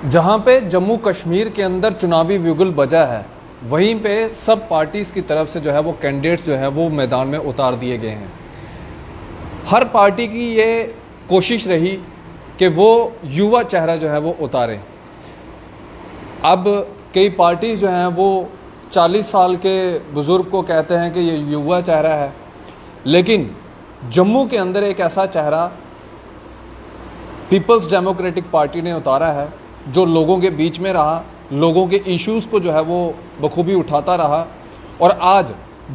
जहाँ पे जम्मू कश्मीर के अंदर चुनावी बिगुल बजा है, वहीं पे सब पार्टीज़ की तरफ से जो है वो कैंडिडेट्स जो है वो मैदान में उतार दिए गए हैं। हर पार्टी की ये कोशिश रही कि वो युवा चेहरा जो है वो उतारें। अब कई पार्टीज़ जो हैं वो 40 साल के बुज़ुर्ग को कहते हैं कि ये युवा चेहरा है, लेकिन जम्मू के अंदर एक ऐसा चेहरा पीपल्स डेमोक्रेटिक पार्टी ने उतारा है जो लोगों के बीच में रहा, लोगों के इश्यूज़ को जो है वो बखूबी उठाता रहा और आज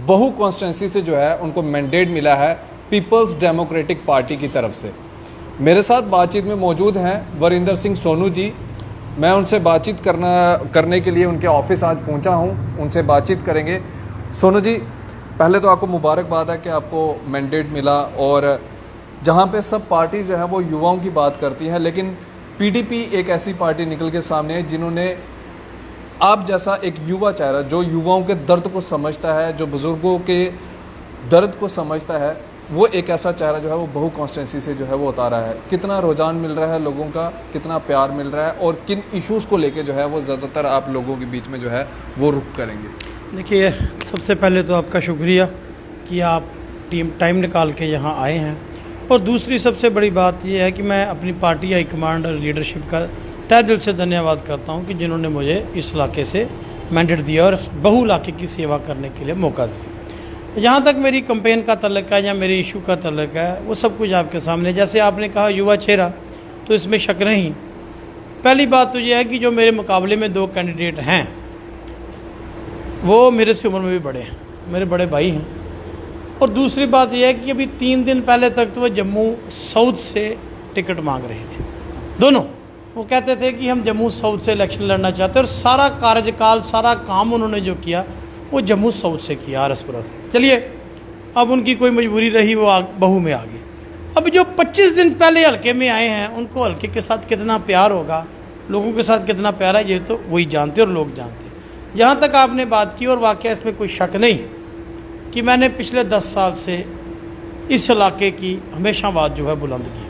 बहु कॉन्स्टिट्यूंसी से जो है उनको मैंडेट मिला है पीपल्स डेमोक्रेटिक पार्टी की तरफ से। मेरे साथ बातचीत में मौजूद हैं वरिंदर सिंह सोनू जी। मैं उनसे बातचीत करने के लिए उनके ऑफिस आज पहुंचा हूं, उनसे बातचीत करेंगे। सोनू जी, पहले तो आपको मुबारकबाद है कि आपको मैंडेट मिला और जहां पे सब पार्टी जो है वो युवाओं की बात करती हैं, लेकिन पीडीपी एक ऐसी पार्टी निकल के सामने है जिन्होंने आप जैसा एक युवा चेहरा जो युवाओं के दर्द को समझता है, जो बुज़ुर्गों के दर्द को समझता है, वो एक ऐसा चेहरा जो है वो बहु कॉन्स्टिट्यूंसी से जो है वो उतारा है। कितना रुझान मिल रहा है लोगों का, कितना प्यार मिल रहा है और किन इश्यूज़ को लेके जो है वो ज़्यादातर आप लोगों के बीच में जो है वो रुख करेंगे? देखिए, सबसे पहले तो आपका शुक्रिया कि आप टाइम निकाल के यहाँ आए हैं, और दूसरी सबसे बड़ी बात यह है कि मैं अपनी पार्टी हाईकमांड और लीडरशिप का तहे दिल से धन्यवाद करता हूँ कि जिन्होंने मुझे इस इलाके से मैंडेट दिया और बहु इलाके की सेवा करने के लिए मौका दिया। जहाँ तक मेरी कंपेन का तल्लक है या मेरे इशू का तल्लक है, वो सब कुछ आपके सामने। जैसे आपने कहा युवा चेहरा, तो इसमें शक नहीं। पहली बात तो यह है कि जो मेरे मुकाबले में दो कैंडिडेट हैं वो मेरे से उम्र में भी बड़े हैं, मेरे बड़े भाई हैं। और दूसरी बात यह है कि अभी 3 दिन पहले तक तो वो जम्मू साउथ से टिकट मांग रहे थे, दोनों। वो कहते थे कि हम जम्मू साउथ से इलेक्शन लड़ना चाहते हैं, और सारा कार्यकाल, सारा काम उन्होंने जो किया वो जम्मू साउथ से किया, आरएसपुरा से। चलिए, अब उनकी कोई मजबूरी रही, वो बहू में आ गई। अब जो 25 दिन पहले हल्के में आए हैं, उनको हल्के के साथ कितना प्यार होगा, लोगों के साथ कितना प्यार है, ये तो वही जानते और लोग जानते। यहाँ तक आपने बात की, और वाकई इसमें कोई शक नहीं कि मैंने पिछले 10 साल से इस इलाके की हमेशा बात जो है बुलंद की,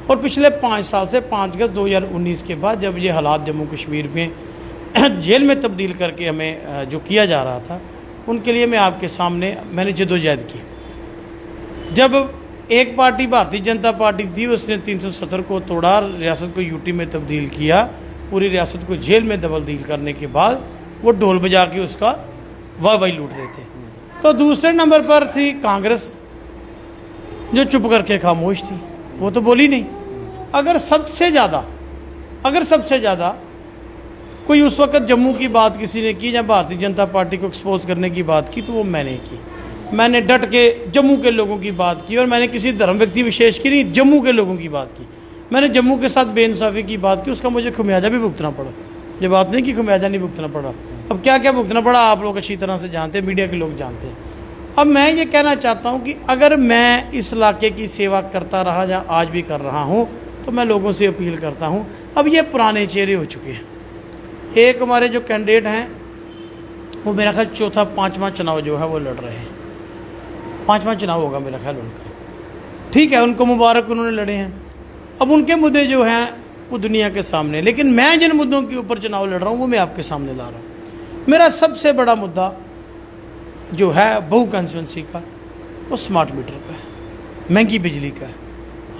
और पिछले 5 साल से 5 अगस्त 2019 के बाद जब ये हालात जम्मू कश्मीर में जेल में तब्दील करके हमें जो किया जा रहा था, उनके लिए मैं आपके सामने मैंने जदोजहद की। जब एक पार्टी भारतीय जनता पार्टी थी, उसने 370 को तोड़ा, रियासत को यूटी में तब्दील किया, पूरी रियासत को जेल में तब्दील करने के बाद वो ढोल बजा के उसका वाह-वाही लूट रहे थे। तो दूसरे नंबर पर थी कांग्रेस, जो चुप करके खामोश थी, वो तो बोली नहीं। अगर सबसे ज़्यादा कोई उस वक्त जम्मू की बात किसी ने की या भारतीय जनता पार्टी को एक्सपोज करने की बात की, तो वो मैंने की। मैंने डट के जम्मू के लोगों की बात की, और मैंने किसी धर्म व्यक्ति विशेष की नहीं, जम्मू के लोगों की बात की। मैंने जम्मू के साथ बेइंसाफ़ी की बात की, उसका मुझे खमियाजा भी भुगतना पड़ा। ये बात नहीं कि खमियाजा नहीं भुगतना पड़ा, अब क्या क्या भुगतना पड़ा आप लोग अच्छी तरह से जानते हैं, मीडिया के लोग जानते हैं। अब मैं ये कहना चाहता हूँ कि अगर मैं इस इलाके की सेवा करता रहा या आज भी कर रहा हूँ, तो मैं लोगों से अपील करता हूँ, अब ये पुराने चेहरे हो चुके हैं। एक हमारे जो कैंडिडेट हैं वो मेरा ख्याल 4-5वां चुनाव जो है वो लड़ रहे हैं, 5वां चुनाव होगा मेरा ख्याल उनका। ठीक है, उनको मुबारक, उन्होंने लड़े हैं। अब उनके मुद्दे जो हैं वो दुनिया के सामने, लेकिन मैं जिन मुद्दों के ऊपर चुनाव लड़ रहा हूँ वो मैं आपके सामने ला रहा हूँ। मेरा सबसे बड़ा मुद्दा जो है बहु कंस्टिट्यूंसी का, वो स्मार्ट मीटर का है, महंगी बिजली का है।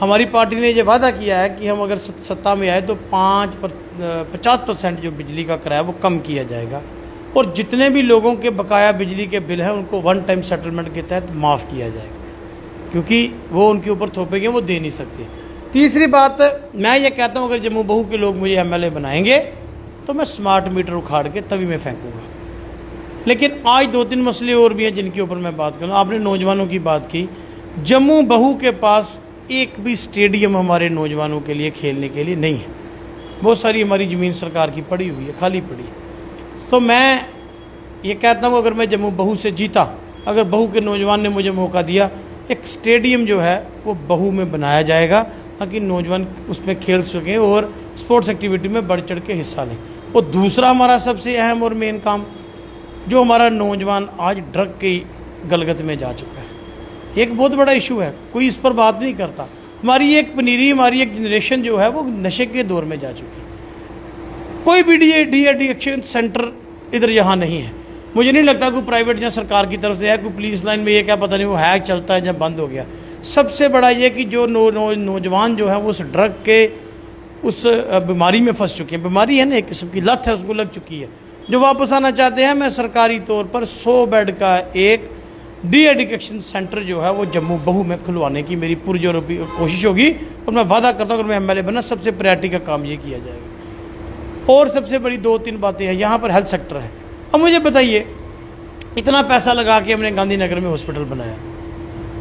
हमारी पार्टी ने ये वादा किया है कि हम अगर सत्ता में आए तो 50% जो बिजली का किराया वो कम किया जाएगा, और जितने भी लोगों के बकाया बिजली के बिल हैं उनको 1 टाइम सेटलमेंट के तहत माफ़ किया जाएगा, क्योंकि वो उनके ऊपर थोपेंगे, वो दे नहीं सकते। तीसरी बात, मैं ये कहता हूँ अगर जम्मू बहू के लोग मुझे MLA बनाएंगे तो मैं स्मार्ट मीटर उखाड़ के तभी मैं फेंकूँगा। लेकिन आज 2-3 मसले और भी हैं जिनके ऊपर मैं बात करूँ। आपने नौजवानों की बात की, जम्मू बहू के पास एक भी स्टेडियम हमारे नौजवानों के लिए खेलने के लिए नहीं है। बहुत सारी हमारी ज़मीन सरकार की पड़ी हुई है, खाली पड़ी। तो मैं ये कहता हूँ अगर मैं जम्मू बहू से जीता, अगर बहू के नौजवान ने मुझे मौका दिया, एक स्टेडियम जो है वो बहू में बनाया जाएगा ताकि नौजवान उसमें खेल सकें और स्पोर्ट्स एक्टिविटी में बढ़ चढ़ के हिस्सा लें। और दूसरा हमारा सबसे अहम और मेन काम, जो हमारा नौजवान आज ड्रग की गलगत में जा चुका है, एक बहुत बड़ा इशू है, कोई इस पर बात नहीं करता। हमारी एक पनीरी, हमारी एक जनरेशन जो है वो नशे के दौर में जा चुकी है। कोई भी डी एडिक्शन सेंटर इधर यहाँ नहीं है। मुझे नहीं लगता कोई प्राइवेट या सरकार की तरफ से है, कोई पुलिस लाइन में ये क्या पता नहीं वो है चलता है जब बंद हो गया। सबसे बड़ा ये कि जो नौजवान जो है वो उस ड्रग के उस बीमारी में फंस चुके हैं। बीमारी है ना, एक किस्म की लत है, उसको लग चुकी है। जो वापस आना चाहते हैं, मैं सरकारी तौर पर 100 बेड का एक डी एडिक्शन सेंटर जो है वो जम्मू बहू में खुलवाने की मेरी पुरजोर कोशिश होगी। और मैं वादा करता हूँ अगर मैं एमएलए बना, सबसे प्रायोरिटी का काम ये किया जाएगा। और सबसे बड़ी 2-3 बातें हैं। यहाँ पर हेल्थ सेक्टर है। अब मुझे बताइए, इतना पैसा लगा के हमने गांधीनगर में हॉस्पिटल बनाया,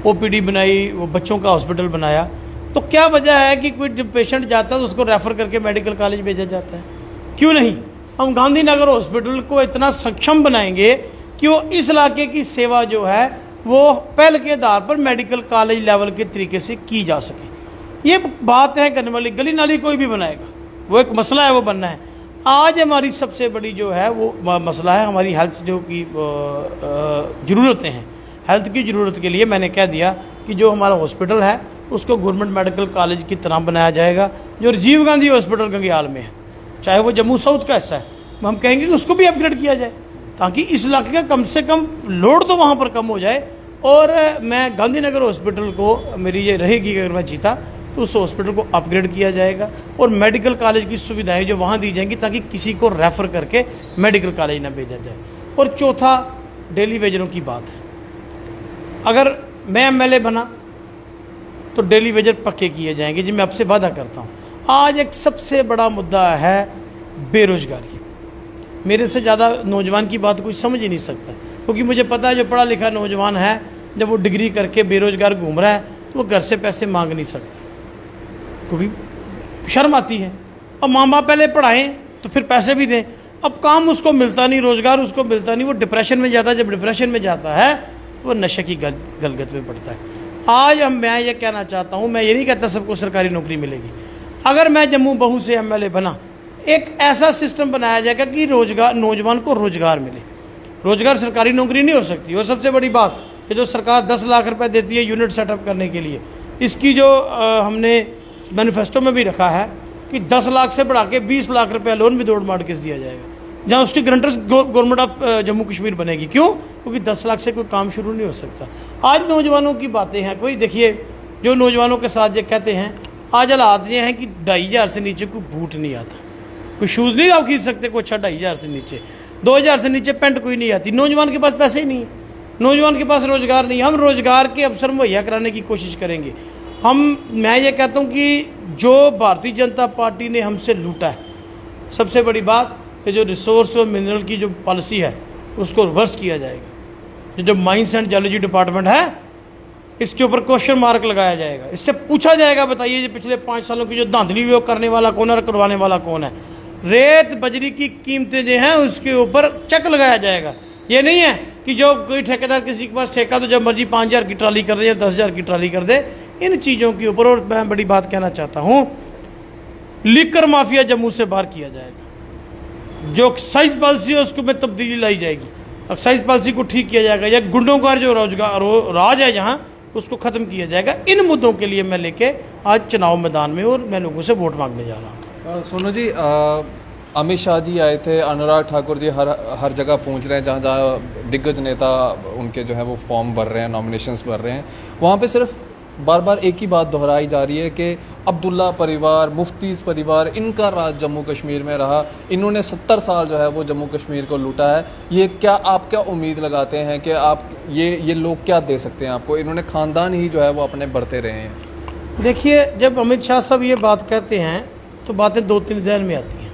ओपीडी बनाई, वो बच्चों का हॉस्पिटल बनाया, तो क्या वजह है कि कोई पेशेंट जाता है तो उसको रेफ़र करके मेडिकल कॉलेज भेजा जाता है? क्यों नहीं? हम गांधीनगर हॉस्पिटल को इतना सक्षम बनाएंगे कि वो इस इलाके की सेवा जो है वो पहल के आधार पर मेडिकल कॉलेज लेवल के तरीके से की जा सके। ये बात है करने वाली। गली नाली कोई भी बनाएगा, वो एक मसला है, वो बनना है। आज हमारी सबसे बड़ी जो है वो मसला है हमारी हेल्थ जो की ज़रूरतें हैं। हेल्थ की ज़रूरत के लिए मैंने कह दिया कि जो हमारा हॉस्पिटल है उसको गवर्नमेंट मेडिकल कॉलेज की तरह बनाया जाएगा। जो राजीव गांधी हॉस्पिटल गंगयाल में है, चाहे वो जम्मू साउथ का हिस्सा है, हम कहेंगे कि उसको भी अपग्रेड किया जाए ताकि इस इलाके का कम से कम लोड तो वहाँ पर कम हो जाए। और मैं गांधीनगर हॉस्पिटल को, मेरी ये रहेगी अगर मैं जीता तो उस हॉस्पिटल को अपग्रेड किया जाएगा और मेडिकल कॉलेज की सुविधाएं जो वहाँ दी जाएंगी ताकि किसी को रेफ़र करके मेडिकल कॉलेज ना भेजा जाए। और चौथा, डेली वेजरों की बात है। अगर मैं एमएलए बना तो डेली वेजर पक्के किए जाएंगे जी, मैं आपसे वादा करता हूँ। आज एक सबसे बड़ा मुद्दा है बेरोजगारी। मेरे से ज़्यादा नौजवान की बात कोई समझ ही नहीं सकता, क्योंकि मुझे पता है जो पढ़ा लिखा नौजवान है जब वो डिग्री करके बेरोजगार घूम रहा है तो वो घर से पैसे मांग नहीं सकता, क्योंकि शर्म आती है। अब माँ बाप पहले पढ़ाएं तो फिर पैसे भी दें। अब काम उसको मिलता नहीं, रोज़गार उसको मिलता नहीं, वो डिप्रेशन में जाता है। जब डिप्रेशन में जाता है तो वो नशे की गलगत में पड़ता है। आज मैं ये कहना चाहता हूँ, मैं ये नहीं कहता सबको सरकारी नौकरी मिलेगी। अगर मैं जम्मू बहू से एमएलए बना, एक ऐसा सिस्टम बनाया जाएगा कि रोजगार, नौजवान को रोजगार मिले। रोजगार सरकारी नौकरी नहीं हो सकती। और सबसे बड़ी बात, ये जो सरकार 10 लाख रुपए देती है यूनिट सेटअप करने के लिए, इसकी जो हमने मैनिफेस्टो में भी रखा है कि 10 लाख से बढ़ा के 20 लाख रुपए लोन भी दौड़ मार के दिया जाएगा, जहाँ उसकी guarantors government of Jammu Kashmir बनेगी। क्यों? क्योंकि 10 लाख से कोई काम शुरू नहीं हो सकता। आज नौजवानों की बातें हैं। कोई देखिए, जो नौजवानों के साथ ये कहते हैं, आज हालात ये हैं कि 2,500 से नीचे कोई बूट नहीं आता, कोई शूज़ नहीं आप खरीद सकते कोई अच्छा 2,500 से नीचे, 2,000 से नीचे पेंट कोई नहीं आती। नौजवान के पास पैसे ही नहीं है, नौजवान के पास रोज़गार नहीं। हम रोज़गार के अवसर मुहैया कराने की कोशिश करेंगे। मैं ये कहता हूँ कि जो भारतीय जनता पार्टी ने हमसे लूटा है, सबसे बड़ी बात कि जो रिसोर्स और मिनरल की जो पॉलिसी है उसको रिवर्स किया जाएगा। जो माइंस एंड जियोलॉजी डिपार्टमेंट है, इसके ऊपर क्वेश्चन मार्क लगाया जाएगा। इससे पूछा जाएगा, बताइए पिछले 5 सालों की जो धांधली हुई वो करने वाला कौन है और करवाने वाला कौन है। रेत बजरी की कीमतें जो हैं उसके ऊपर चेक लगाया जाएगा। ये नहीं है कि जो कोई ठेकेदार किसी के पास ठेका तो जब मर्जी 5,000 की ट्राली कर दे या 10,000 की ट्राली कर दे। इन चीज़ों के ऊपर, और मैं बड़ी बात कहना चाहता हूँ, लिकर माफिया जम्मू से बाहर किया जाएगा। जो एक्साइज पॉलिसी है उसको में तब्दीली लाई जाएगी, एक्साइज पॉलिसी को ठीक किया जाएगा, या गुंडों का जो रोजगार राज है जहाँ उसको ख़त्म किया जाएगा। इन मुद्दों के लिए मैं लेके आज चुनाव मैदान में और मैं लोगों से वोट मांगने जा रहा हूँ। सोनू जी, अमित शाह जी आए थे, अनुराग ठाकुर जी हर जगह पहुंच रहे हैं, जहाँ जहाँ दिग्गज नेता उनके जो है वो फॉर्म भर रहे हैं, नॉमिनेशंस भर रहे हैं, वहाँ पे सिर्फ बार बार एक ही बात दोहराई जा रही है कि अब्दुल्ला परिवार, मुफ्तीज़ परिवार, इनका राज जम्मू कश्मीर में रहा, इन्होंने 70 साल जो है वो जम्मू कश्मीर को लूटा है। ये क्या, आप क्या उम्मीद लगाते हैं कि आप ये लोग क्या दे सकते हैं आपको? इन्होंने ख़ानदान ही जो है वो अपने बढ़ते रहे हैं। देखिए, जब अमित शाह साहब ये बात कहते हैं तो बातें 2-3 जहन में आती हैं।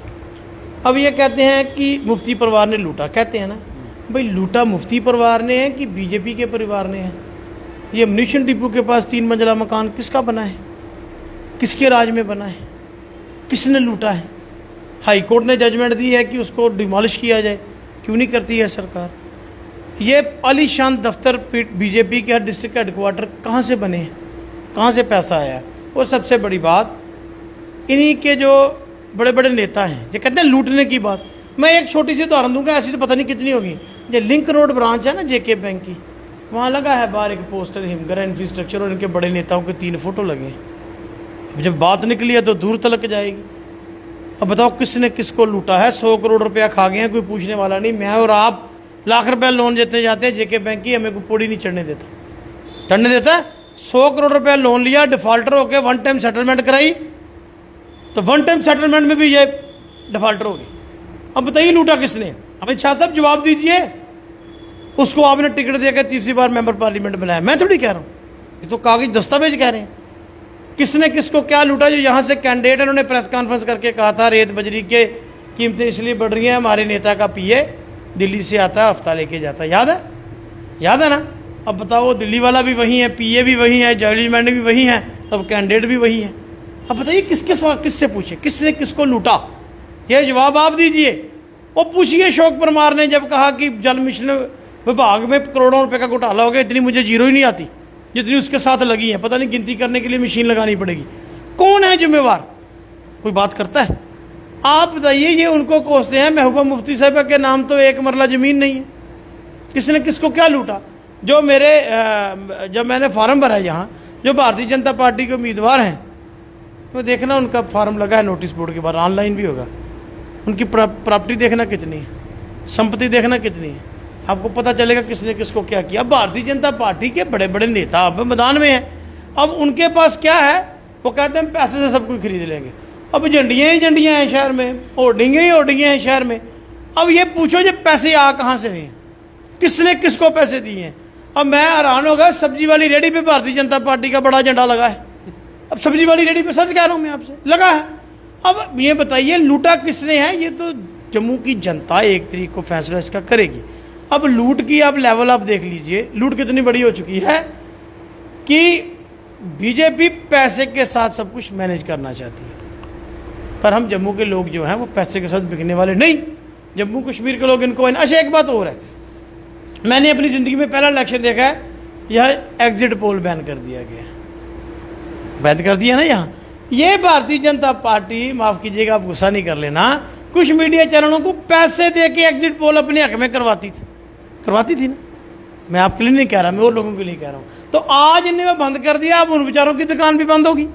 अब ये कहते हैं कि मुफ्ती परिवार ने लूटा, कहते हैं ना भाई, लूटा मुफ्ती परिवार ने है कि बीजेपी के परिवार ने है? ये म्यूनिशन डिपो के पास 3 मंजिला मकान किसका बना है? किसके राज में बना है? किसने लूटा है? हाई कोर्ट ने जजमेंट दी है कि उसको डिमोलिश किया जाए, क्यों नहीं करती है सरकार? ये आलीशान दफ्तर बीजेपी के हर डिस्ट्रिक्ट हेडक्वार्टर कहाँ से बने हैं? कहाँ से पैसा आया? और सबसे बड़ी बात, इन्हीं के जो बड़े बड़े नेता हैं ये कहते हैं लूटने की बात। मैं एक छोटी सी उदाहरण दूंगा, ऐसी तो पता नहीं कितनी होगी। ये लिंक रोड ब्रांच है ना जेके बैंक की, वहाँ लगा है बाहर एक पोस्टर, हिमगरा इंफ्रास्ट्रक्चर, और इनके बड़े नेताओं के 3 फोटो लगे। अब जब बात निकली है तो दूर तलक जाएगी। अब बताओ किसने किसको लूटा है। 100 करोड़ रुपया खा गए हैं, कोई पूछने वाला नहीं। मैं और आप लाख रुपया लोन देते जाते हैं जेके बैंक की, हमें कोई पौड़ी नहीं चढ़ने देता। 100 करोड़ रुपया लोन लिया, डिफॉल्टर होकर 1 टाइम सेटलमेंट कराई, तो 1 टाइम सेटलमेंट में भी ये डिफॉल्टर हो गई। अब बताइए लूटा किसने? अमित शाह साहब जवाब दीजिए। उसको आपने टिकट देकर तीसरी बार मेंबर पार्लियामेंट बनाया, मैं थोड़ी कह रहा हूँ, ये तो कागज दस्तावेज कह रहे हैं। किसने किसको क्या लूटा? जो यहाँ से कैंडिडेट है, उन्होंने प्रेस कॉन्फ्रेंस करके कहा था रेत बजरी के कीमतें इसलिए बढ़ रही हैं, हमारे नेता का पीए दिल्ली से आता है, हफ्ता लेके जाता है। याद है? याद है ना? अब बताओ, वो दिल्ली वाला भी वही है, पीए भी वही है, जजमेंट भी वही है, अब कैंडिडेट भी वही है। अब बताइए किससे पूछे किसने किसको लूटा? ये जवाब आप दीजिए। वो पूछिए अशोक परमार ने जब कहा कि जल मिशन विभाग में करोड़ों रुपए का घोटाला हो गया, इतनी मुझे जीरो ही नहीं आती जितनी उसके साथ लगी है, पता नहीं गिनती करने के लिए मशीन लगानी पड़ेगी। कौन है जिम्मेवार? कोई बात करता है? आप बताइए। ये उनको कोसते हैं, महबूबा मुफ्ती साहिबा के नाम तो 1 मरला ज़मीन नहीं है। किसने किसको क्या लूटा? जो जब मैंने फार्म भरा यहाँ, जो भारतीय जनता पार्टी के उम्मीदवार हैं, वो देखना उनका फार्म लगा है नोटिस बोर्ड के बाहर, ऑनलाइन भी होगा। उनकी प्रॉपर्टी देखना कितनी है, संपत्ति देखना कितनी है, आपको पता चलेगा किसने किसको क्या किया। अब भारतीय जनता पार्टी के बड़े बड़े नेता अब मैदान में हैं। अब उनके पास क्या है? वो कहते हैं पैसे से सब कुछ खरीद लेंगे। अब झंडियाँ ही झंडियाँ हैं शहर में, होर्डिंगें ही होर्डिंगें हैं शहर में। अब ये पूछो जो पैसे आ कहाँ से हैं, किसने किसको पैसे दिए हैं? अब मैं हैरान हो गया, सब्जी वाली रेडी पे भारतीय जनता पार्टी का बड़ा झंडा लगा है। अब सब्जी वाली रेडी पे, सच कह रहा हूँ मैं आपसे, लगा है। अब ये बताइए लूटा किसने है? ये तो जम्मू की जनता 1 तारीख को फैसला इसका करेगी। अब लूट की आप लेवल आप देख लीजिए, लूट कितनी बड़ी हो चुकी है कि बीजेपी पैसे के साथ सब कुछ मैनेज करना चाहती है, पर हम जम्मू के लोग जो हैं वो पैसे के साथ बिकने वाले नहीं। जम्मू कश्मीर के लोग इनको। अच्छा एक बात और है, मैंने अपनी ज़िंदगी में पहला इलेक्शन देखा है, यह एग्जिट पोल बैन कर दिया गया, बैन कर दिया ना यहाँ। ये भारतीय जनता पार्टी, माफ़ कीजिएगा आप गुस्सा नहीं कर लेना, कुछ मीडिया चैनलों को पैसे दे के एग्जिट पोल अपने हक में करवाती थी ना। मैं आपके लिए नहीं कह रहा, मैं और लोगों के लिए कह रहा हूँ। तो आज इन्हें बंद कर दिया, अब उन बेचारों की दुकान भी बंद होगी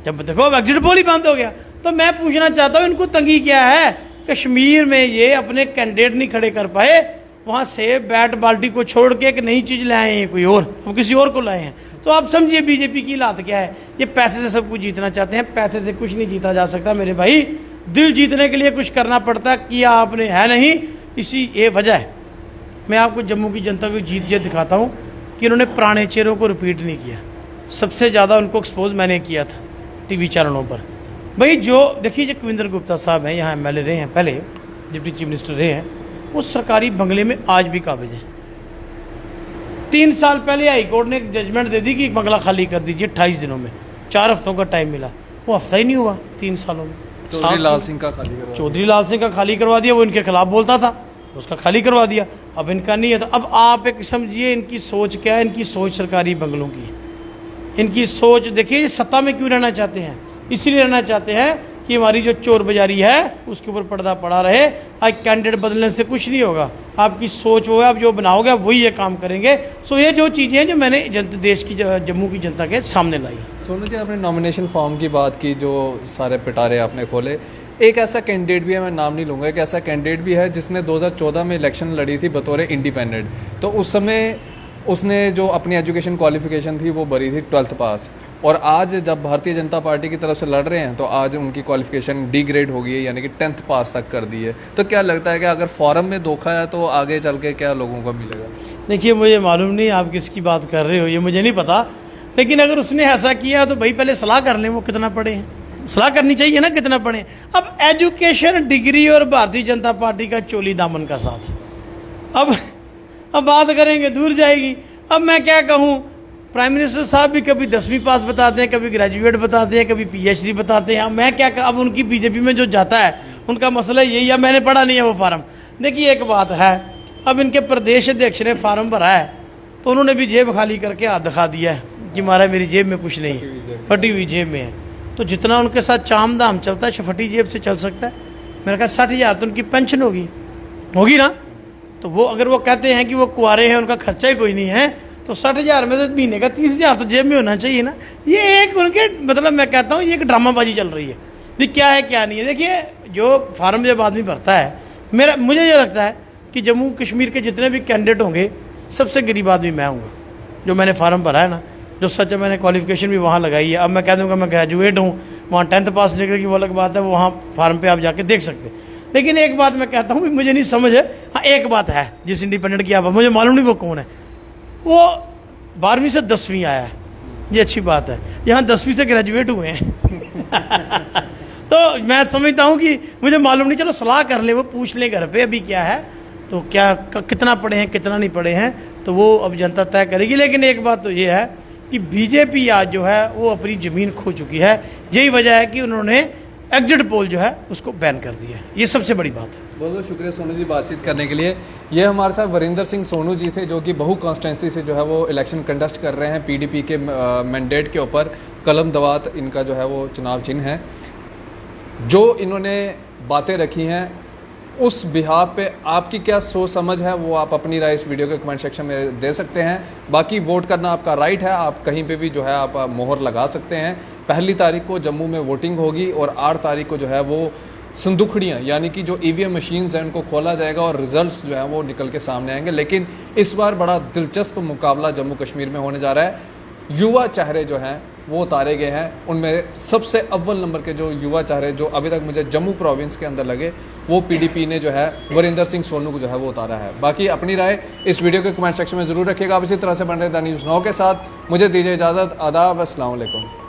जब देखो अब एग्जिट पोल ही बंद हो गया। तो मैं पूछना चाहता हूँ इनको तंगी क्या है? कश्मीर में ये अपने कैंडिडेट नहीं खड़े कर पाए, वहाँ से बैट बाल्टी को छोड़ के एक नई चीज़ लाए हैं कोई और, वो किसी और को लाए हैं। तो आप समझिए बीजेपी की हालत क्या है। ये पैसे से सब कुछ जीतना चाहते हैं, पैसे से कुछ नहीं जीता जा सकता मेरे भाई। दिल जीतने के लिए कुछ करना पड़ता, किया आपने है नहीं। इसी ये वजह है। मैं आपको जम्मू की जनता को जीत दिखाता हूँ कि इन्होंने पुराने चेहरों को रिपीट नहीं किया। सबसे ज़्यादा उनको एक्सपोज मैंने किया था टीवी चैनलों पर। भाई जो देखिए, जो कविंदर गुप्ता साहब हैं, यहाँ MLA रहे हैं, पहले डिप्टी चीफ मिनिस्टर रहे हैं, वो सरकारी बंगले में आज भी काबिज हैं। 3 साल पहले हाई कोर्ट ने एक जजमेंट दे दी कि बंगला खाली कर दीजिए 28 दिनों में, 4 हफ्तों का टाइम मिला, वो हफ्ता ही नहीं हुआ 3 सालों में। चौधरी लाल सिंह का खाली करवा दिया। वो इनके खिलाफ बोलता था, उसका खाली करवा दिया। अब इनका नहीं है। तो अब आप एक समझिए इनकी सोच क्या है। इनकी सोच सरकारी बंगलों की है। इनकी सोच देखिए, सत्ता में क्यों रहना चाहते हैं? इसलिए रहना चाहते हैं कि हमारी जो चोर बाजारी है उसके ऊपर पर्दा पड़ा रहे। आज कैंडिडेट बदलने से कुछ नहीं होगा, आपकी सोच वो है, आप जो बनाओगे वही ये काम करेंगे। सो ये जो चीज़ें हैं जो मैंने देश की जम्मू की जनता के सामने लाई। सोनू जी, आपने नॉमिनेशन फॉर्म की बात की, जो सारे पिटारे आपने खोले। एक ऐसा कैंडिडेट भी है, मैं नाम नहीं लूँगा, एक ऐसा कैंडिडेट भी है जिसने 2014 में इलेक्शन लड़ी थी बतौर इंडिपेंडेंट। तो उस समय उसने जो अपनी एजुकेशन क्वालिफिकेशन थी वो भरी थी 12th पास, और आज जब भारतीय जनता पार्टी की तरफ से लड़ रहे हैं तो आज उनकी क्वालिफिकेशन डी ग्रेड हो गई है, यानी कि 10th पास तक कर दी है। तो क्या लगता है कि अगर फॉर्म में धोखा है तो आगे चल के क्या लोगों को मिलेगा? देखिए, मुझे मालूम नहीं आप किसकी बात कर रहे हो, ये मुझे नहीं पता। लेकिन अगर उसने ऐसा किया तो भाई पहले सलाह कर लें वो कितना पढ़े हैं। सलाह करनी चाहिए ना कितना पढ़े। अब एजुकेशन, डिग्री और भारतीय जनता पार्टी का चोली दामन का साथ। अब बात करेंगे दूर जाएगी। अब मैं क्या कहूँ, प्राइम मिनिस्टर साहब भी कभी 10वीं पास बताते हैं, कभी ग्रेजुएट बताते हैं, कभी PhD बताते हैं। अब मैं क्या, अब उनकी बीजेपी में जो जाता है उनका मसला यही है, मैंने पढ़ा नहीं है वो फार्म। देखिए एक बात है, अब इनके प्रदेश अध्यक्ष ने फार्म भरा है तो उन्होंने भी जेब खाली करके हाथ दिखा दिया है कि महाराज मेरी जेब में कुछ नहीं है, फटी हुई जेब में है। तो जितना उनके साथ चाम दाम चलता है, फटी जेब से चल सकता है। मेरे ख्याल 60,000 तो उनकी पेंशन होगी ना। तो वो अगर वो कहते हैं कि वो कुंवारे हैं, उनका खर्चा ही कोई नहीं है, तो 60,000 में तो महीने का 30,000 तो जेब में होना चाहिए ना। ये एक उनके मतलब मैं कहता हूँ ये एक ड्रामाबाजी चल रही है। भी क्या है क्या नहीं है। देखिए, जो फार्म जब आदमी भरता है, मुझे ये लगता है कि जम्मू कश्मीर के जितने भी कैंडिडेट होंगे, सबसे गरीब आदमी मैं हूँगा। जो मैंने फार्म भरा है ना, जो सच है, मैंने क्वालिफिकेशन भी वहाँ लगाई है। अब मैं कह दूँगा मैं ग्रेजुएट हूँ, वहाँ 10th पास निकलेगी वो अलग बात है, वो वहाँ फार्म पे आप जाके देख सकते हैं। लेकिन एक बात मैं कहता हूँ, मुझे नहीं समझ है। हाँ, एक बात है, जिस इंडिपेंडेंट की आप, मुझे मालूम नहीं वो कौन है, वो 12वीं से 10वीं आया है, ये अच्छी बात है। यहाँ 10वीं से ग्रेजुएट हुए हैं तो मैं समझता हूँ कि मुझे मालूम नहीं, चलो सलाह कर ले, वो पूछ ले घर पे अभी क्या है, तो क्या कितना पढ़े हैं कितना नहीं पढ़े हैं, तो वो अब जनता तय करेगी। लेकिन एक बात तो ये है कि बीजेपी आज जो है वो अपनी ज़मीन खो चुकी है। यही वजह है कि उन्होंने एग्जिट पोल जो है उसको बैन कर दिया है। ये सबसे बड़ी बात है। बहुत बहुत शुक्रिया सोनू जी बातचीत करने के लिए। ये हमारे साथ वरिंदर सिंह सोनू जी थे, जो कि बहु कॉन्स्टिट्यूंसी से जो है वो इलेक्शन कंडक्ट कर रहे हैं। पीडीपी के मैंडेट के ऊपर कलम दवात इनका जो है वो चुनाव चिन्ह है। जो इन्होंने बातें रखी हैं उस बिहार पे आपकी क्या सोच समझ है, वो आप अपनी राय इस वीडियो के कमेंट सेक्शन में दे सकते हैं। बाकी वोट करना आपका राइट है, आप कहीं पे भी जो है आप मोहर लगा सकते हैं। 1 तारीख को जम्मू में वोटिंग होगी और 8 तारीख को जो है वो संदूखड़ियाँ यानी कि जो ईवीएम मशीन्स हैं उनको खोला जाएगा और रिजल्ट्स जो हैं वो निकल के सामने आएंगे। लेकिन इस बार बड़ा दिलचस्प मुकाबला जम्मू कश्मीर में होने जा रहा है। युवा चेहरे जो हैं वो उतारे गए हैं। उनमें सबसे अव्वल नंबर के जो युवा चेहरे जो अभी तक मुझे जम्मू प्रोविंस के अंदर लगे, वो पीडीपी ने जो है वरिंदर सिंह सोनू को जो है वो उतारा है। बाकी अपनी राय इस वीडियो के कमेंट सेक्शन में ज़रूर रखिएगा। आप इसी तरह से बन रहे द न्यूज़ 9 के साथ मुझे दीजिए इजाज़त। आदाब, अस्सलाम वालेकुम।